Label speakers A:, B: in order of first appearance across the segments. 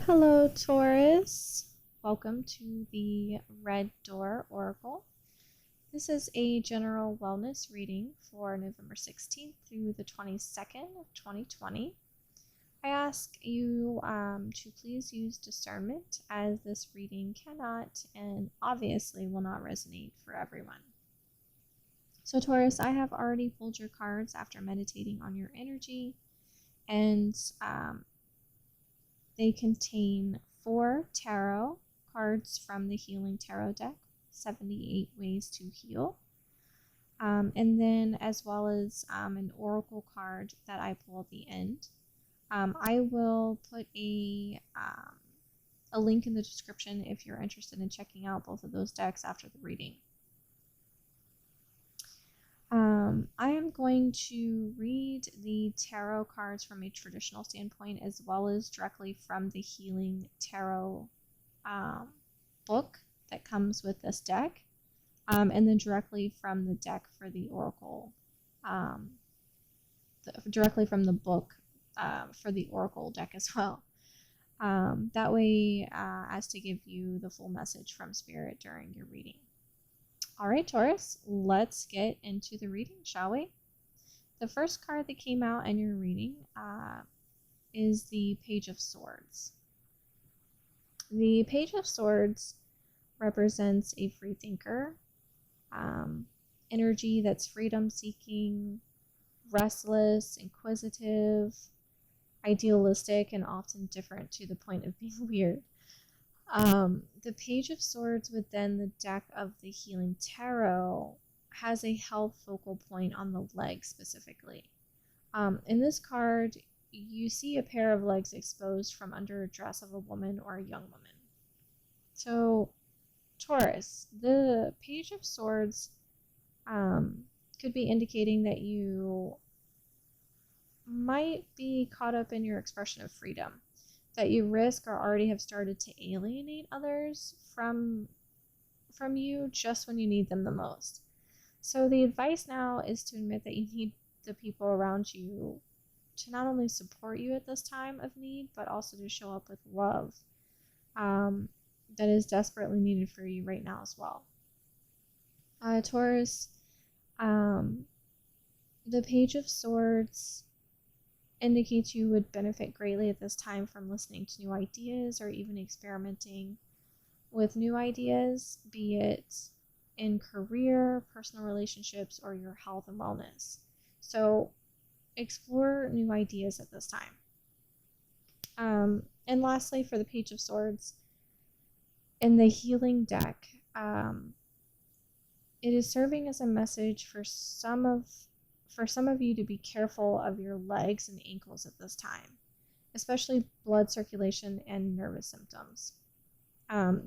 A: Hello, Taurus. Welcome to the Red Door Oracle. This is a general wellness reading for November 16th through the 22nd of 2020. I ask you to please use discernment, as this reading cannot and obviously will not resonate for everyone. So, Taurus, I have already pulled your cards after meditating on your energy, and they contain 4 tarot cards from the Healing Tarot deck, 78 Ways to Heal, and then as well as an oracle card that I pull at the end. I will put a link in the description if you're interested in checking out both of those decks after the reading. I am going to read the tarot cards from a traditional standpoint, as well as directly from the Healing Tarot book that comes with this deck, and then directly from the deck for the oracle, directly from the book for the oracle deck as well. That way, as to give you the full message from Spirit during your reading. All right, Taurus, let's get into the reading, shall we? The first card that came out in your reading is the Page of Swords. The Page of Swords represents a free thinker, energy that's freedom-seeking, restless, inquisitive, idealistic, and often different to the point of being weird. The Page of Swords within the deck of the Healing Tarot has a health focal point on the leg specifically. In this card, you see a pair of legs exposed from under a dress of a woman or a young woman. So, Taurus, the Page of Swords could be indicating that you might be caught up in your expression of freedom, that you risk or already have started to alienate others from you just when you need them the most. So the advice now is to admit that you need the people around you to not only support you at this time of need, but also to show up with love that is desperately needed for you right now as well. Taurus, the Page of Swords indicates you would benefit greatly at this time from listening to new ideas or even experimenting with new ideas, be it in career, personal relationships, or your health and wellness. So explore new ideas at this time. And lastly, for the Page of Swords, in the Healing deck, it is serving as a message for some of you to be careful of your legs and ankles at this time, especially blood circulation and nervous symptoms.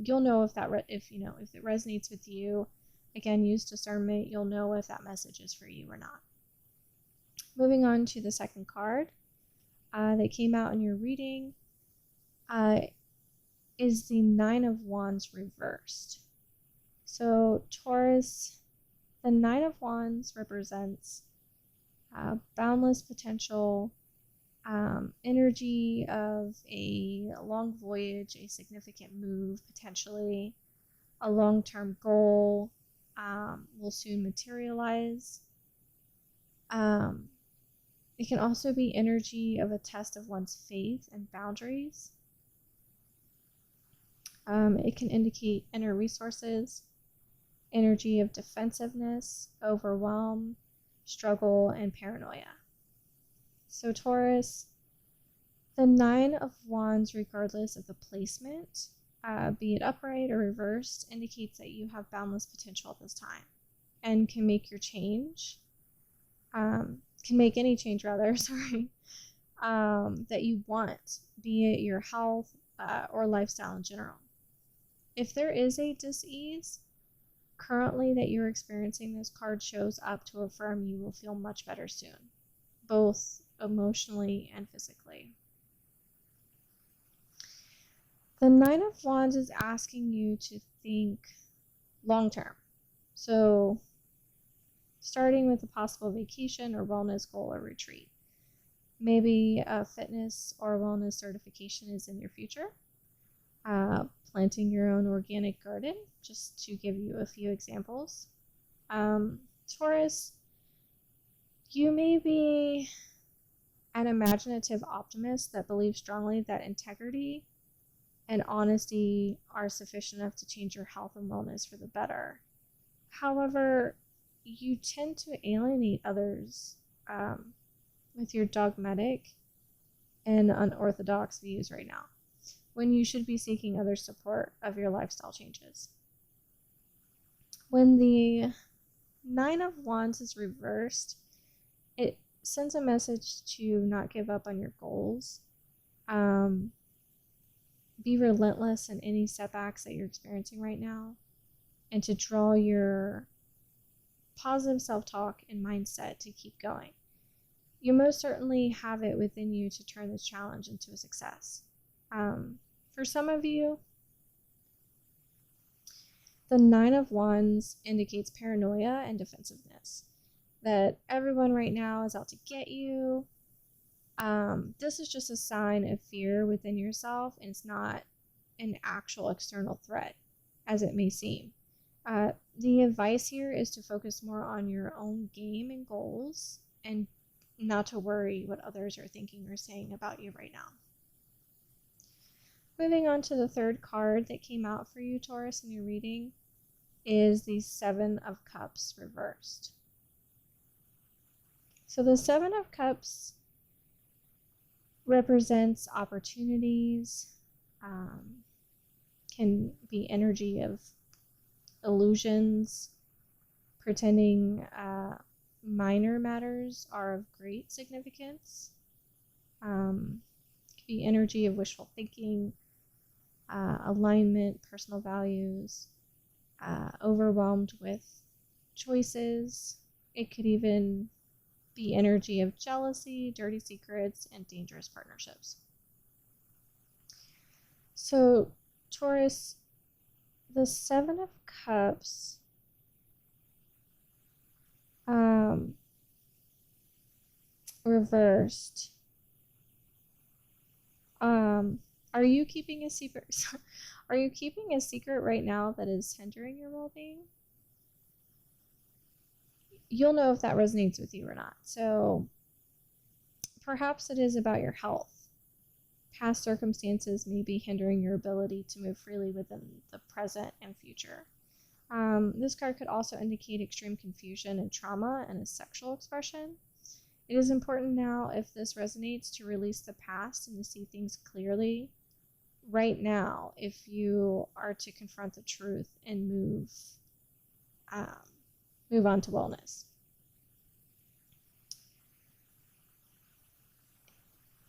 A: You'll know if it resonates with you. Again, use discernment. You'll know if that message is for you or not. Moving on to the second card that came out in your reading is the Nine of Wands reversed. So, Taurus, the Nine of Wands represents boundless potential, energy of a long voyage, a significant move, potentially a long-term goal will soon materialize. It can also be energy of a test of one's faith and boundaries. It can indicate inner resources, energy of defensiveness, overwhelm, struggle, and paranoia. So, Taurus, the Nine of Wands, regardless of the placement, be it upright or reversed, indicates that you have boundless potential at this time and can make your change, can make any change rather, that you want, be it your health or lifestyle in general. If there is a dis-ease currently that you're experiencing, this card shows up to affirm you will feel much better soon, both emotionally and physically. The Nine of Wands is asking you to think long term. So, starting with a possible vacation or wellness goal or retreat. Maybe a fitness or wellness certification is in your future. planting your own organic garden, just to give you a few examples. Taurus, you may be an imaginative optimist that believes strongly that integrity and honesty are sufficient enough to change your health and wellness for the better. However, you tend to alienate others with your dogmatic and unorthodox views right now, when you should be seeking other support of your lifestyle changes. When the Nine of Wands is reversed, it sends a message to not give up on your goals. Be relentless in any setbacks that you're experiencing right now, and to draw your positive self-talk and mindset to keep going. You most certainly have it within you to turn this challenge into a success. For some of you, the Nine of Wands indicates paranoia and defensiveness, that everyone right now is out to get you. This is just a sign of fear within yourself, and it's not an actual external threat, as it may seem. The advice here is to focus more on your own game and goals, and not to worry what others are thinking or saying about you right now. Moving on to the third card that came out for you, Taurus, in your reading, is the Seven of Cups reversed. So the Seven of Cups represents opportunities, can be energy of illusions, pretending minor matters are of great significance. Could be energy of wishful thinking, alignment, personal values, overwhelmed with choices. It could even be energy of jealousy, dirty secrets, and dangerous partnerships. So, Taurus, the Seven of Cups reversed. Are you keeping a secret? Are you keeping a secret right now that is hindering your well-being? You'll know if that resonates with you or not. So perhaps it is about your health. Past circumstances may be hindering your ability to move freely within the present and future. This card could also indicate extreme confusion and trauma and a sexual expression. It is important now, if this resonates, to release the past and to see things clearly right now if you are to confront the truth and move on to wellness.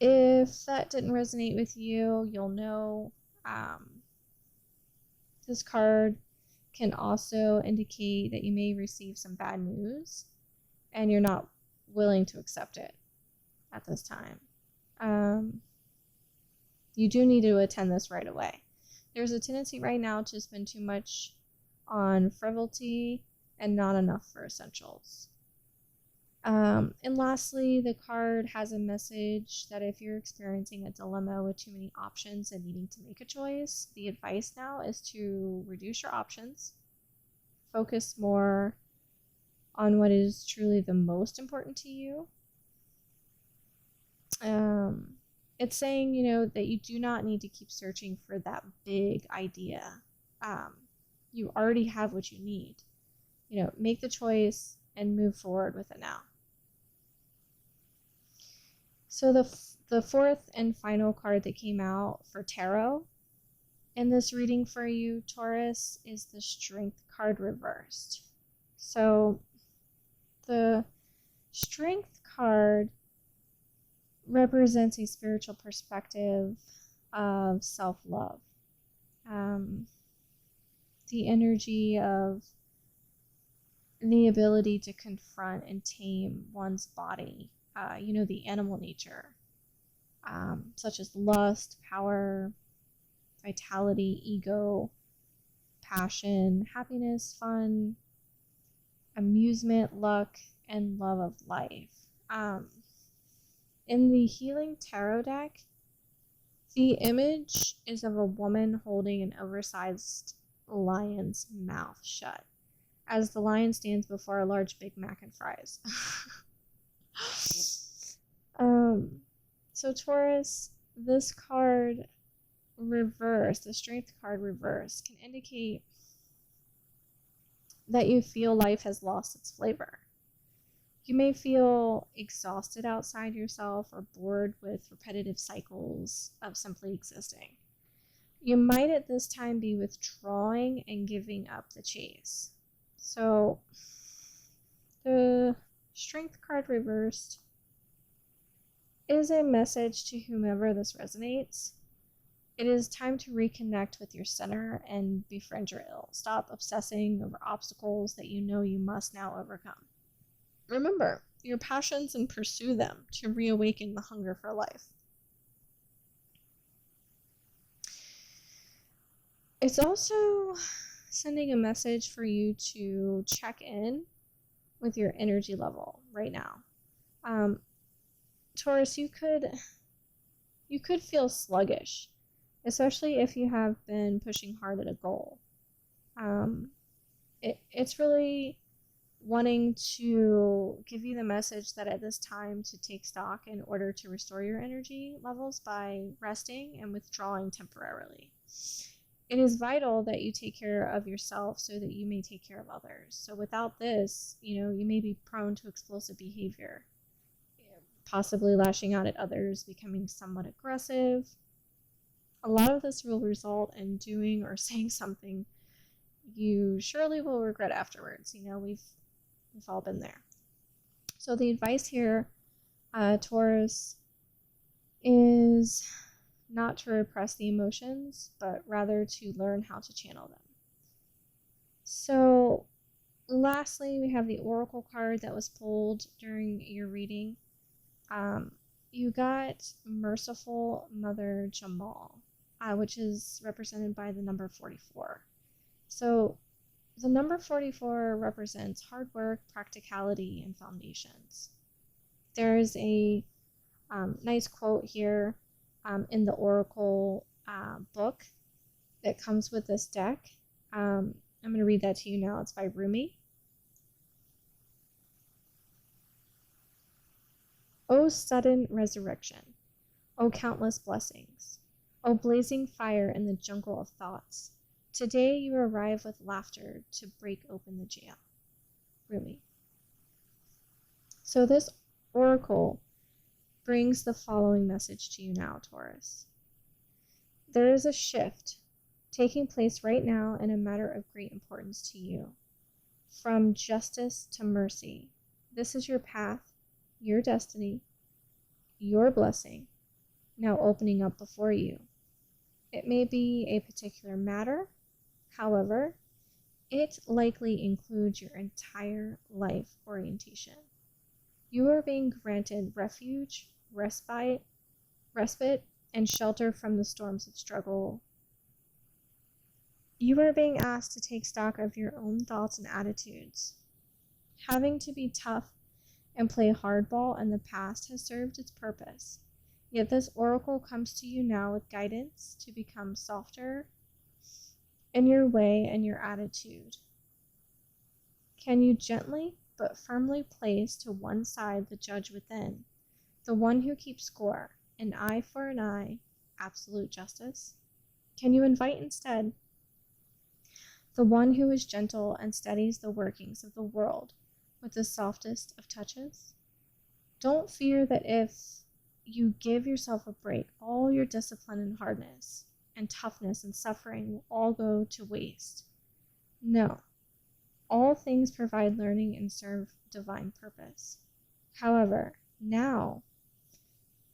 A: If that didn't resonate with you, you'll know this card can also indicate that you may receive some bad news and you're not willing to accept it at this time. You do need to attend this right away. There's a tendency right now to spend too much on frivolity and not enough for essentials. And lastly, the card has a message that if you're experiencing a dilemma with too many options and needing to make a choice, the advice now is to reduce your options, focus more on what is truly the most important to you. It's saying, that you do not need to keep searching for that big idea. You already have what you need. Make the choice and move forward with it now. So the fourth and final card that came out for tarot in this reading for you, Taurus, is the Strength card reversed. So the Strength card represents a spiritual perspective of self-love. The energy of the ability to confront and tame one's body, the animal nature, such as lust, power, vitality, ego, passion, happiness, fun, amusement, luck, and love of life. In the Healing Tarot deck, The image is of a woman holding an oversized lion's mouth shut, as the lion stands before a large Big Mac and fries. So Taurus, this card reverse, the strength card reverse, can indicate that you feel life has lost its flavor. You may feel exhausted outside yourself or bored with repetitive cycles of simply existing. You might at this time be withdrawing and giving up the chase. So the strength card reversed is a message to whomever this resonates. It is time to reconnect with your center and befriend your ill. Stop obsessing over obstacles that you know you must now overcome. Remember your passions and pursue them to reawaken the hunger for life. It's also sending a message for you to check in with your energy level right now. Taurus, you could feel sluggish, especially if you have been pushing hard at a goal. It's really wanting to give you the message that at this time to take stock in order to restore your energy levels by resting and withdrawing temporarily. It is vital that you take care of yourself so that you may take care of others. So without this, you may be prone to explosive behavior, possibly lashing out at others, becoming somewhat aggressive. A lot of this will result in doing or saying something you surely will regret afterwards. We've all been there. So the advice here, Taurus, is not to repress the emotions, but rather to learn how to channel them. So lastly, we have the Oracle card that was pulled during your reading. You got Merciful Mother Jamal, which is represented by the number 44. So the number 44 represents hard work, practicality, and foundations. There is a nice quote here in the Oracle book that comes with this deck. I'm going to read that to you now. It's by Rumi. O sudden resurrection, O countless blessings, O blazing fire in the jungle of thoughts. Today you arrive with laughter to break open the jail. Rumi. So this oracle brings the following message to you now, Taurus. There is a shift taking place right now in a matter of great importance to you. From justice to mercy. This is your path, your destiny, your blessing, now opening up before you. It may be a particular matter. However, it likely includes your entire life orientation. You are being granted refuge, respite, and shelter from the storms of struggle. You are being asked to take stock of your own thoughts and attitudes. Having to be tough and play hardball in the past has served its purpose. Yet this oracle comes to you now with guidance to become softer in your way and your attitude. Can you gently but firmly place to one side the judge within, the one who keeps score, an eye for an eye, absolute justice? Can you invite instead the one who is gentle and steadies the workings of the world with the softest of touches? Don't fear that if you give yourself a break, all your discipline and hardness and toughness and suffering will all go to waste. No. All things provide learning and serve divine purpose. However, now,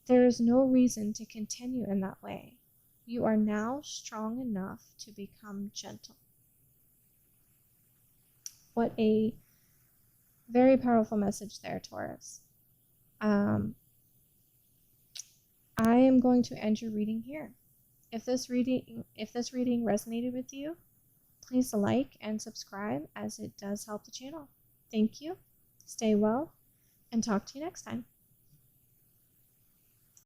A: there is no reason to continue in that way. You are now strong enough to become gentle. What a very powerful message there, Taurus. I am going to end your reading here. If this reading resonated with you, please like and subscribe, as it does help the channel. Thank you. Stay well, and talk to you next time.